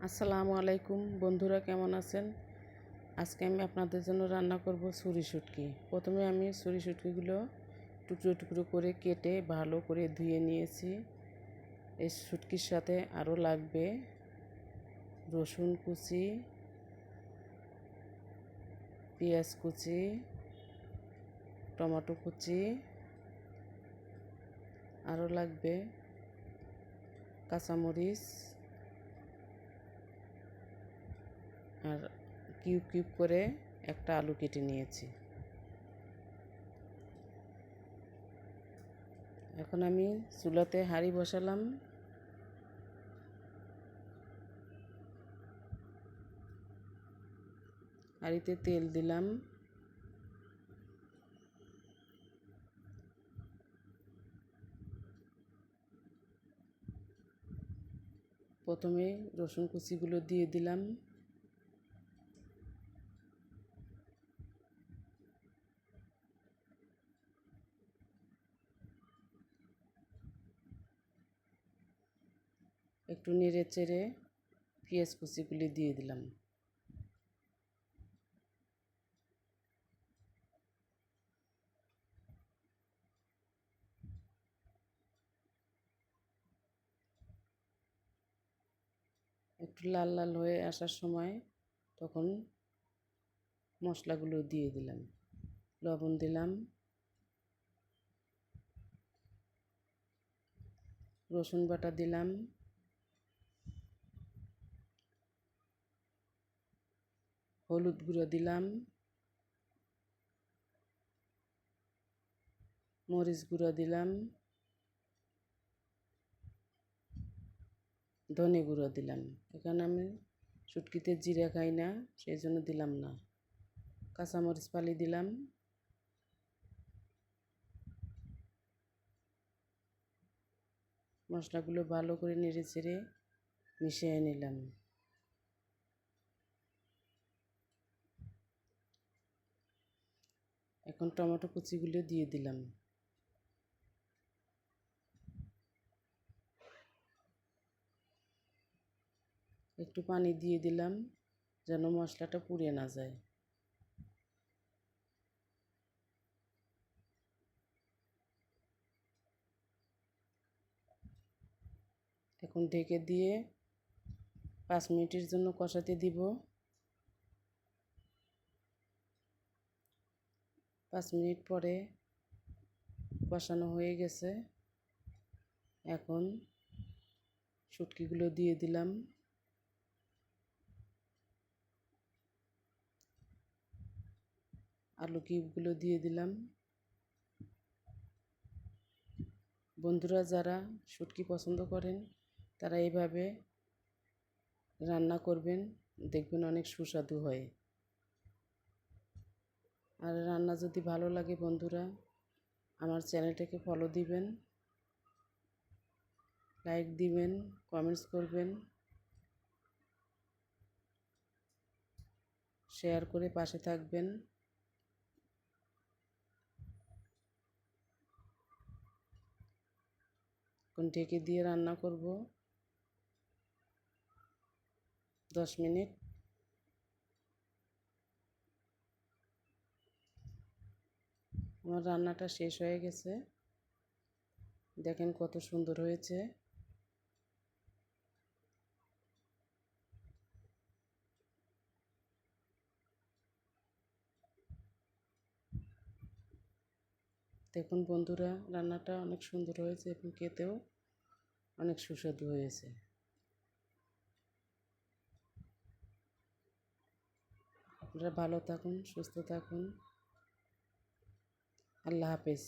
আসসালামু আলাইকুম বন্ধুরা, কেমন আছেন? আজকে আমি আপনাদের জন্য রান্না করব ছুরি শুটকি। প্রথমে আমি ছুরি শুটকিগুলো টুকরো টুকরো করে কেটে ভালো করে ধুয়ে নিয়েছি। এই শুটকির সাথে আরও লাগবে রসুন কুচি, পেঁয়াজ কুচি, টমেটো কুচি, আরও লাগবে কাঁচামরিচ আর কিউব কিউব করে একটা আলু কেটে নিয়েছি। এখন আমি চুলাতে হাঁড়ি বসালাম। হাঁড়িতে তেল দিলাম। প্রথমে রসুন কুচিগুলো দিয়ে দিলাম। একটু নেড়ে চেড়ে পেঁয়াজ কুচিগুলি দিয়ে দিলাম। একটু লাল লাল হয়ে আসার সময় তখন মশলাগুলো দিয়ে দিলাম। লবণ দিলাম, রসুন বাটা দিলাম, হলুদ গুঁড়ো দিলাম, মরিচ গুঁড়ো দিলাম, ধনে গুঁড়ো দিলাম। এখানে আমি শুটকিতে জিরা খাই না, সেই জন্য দিলাম না। কাঁচামরিচ ফালি দিলাম। মশলাগুলো ভালো করে নেড়ে চেড়ে মিশিয়ে নিলাম। এখন টমেটো কুচিগুলো দিয়ে দিলাম। একটু পানি দিয়ে দিলাম যেন মশলাটা পুড়ে না যায়। এখন ঢেকে দিয়ে 5 মিনিটের জন্য কষাতে দিব। 5 মিনিট পরে কষানো হয়ে গেছে। এখন শুটকিগুলো দিয়ে দিলাম। আলু কিউবগুলো দিয়ে দিলাম। বন্ধুরা যারা শুটকি পছন্দ করেন তারা এইভাবে রান্না করবেন, দেখবেন অনেক সুস্বাদু হয়। আর রান্না যদি ভালো লাগে বন্ধুরা, আমার চ্যানেলটাকে ফলো দিবেন, লাইক দিবেন, কমেন্টস করবেন, শেয়ার করে পাশে থাকবেন। এখন ঢেকে দিয়ে রান্না করব 10 মিনিট। আমার রান্নাটা শেষ হয়ে গেছে, দেখেন কত সুন্দর হয়েছে। দেখুন বন্ধুরা, রান্নাটা অনেক সুন্দর হয়েছে এবং খেতেও অনেক সুস্বাদু হয়েছে। আপনারা ভালো থাকুন, সুস্থ থাকুন। আল্লাহ হাফেজ।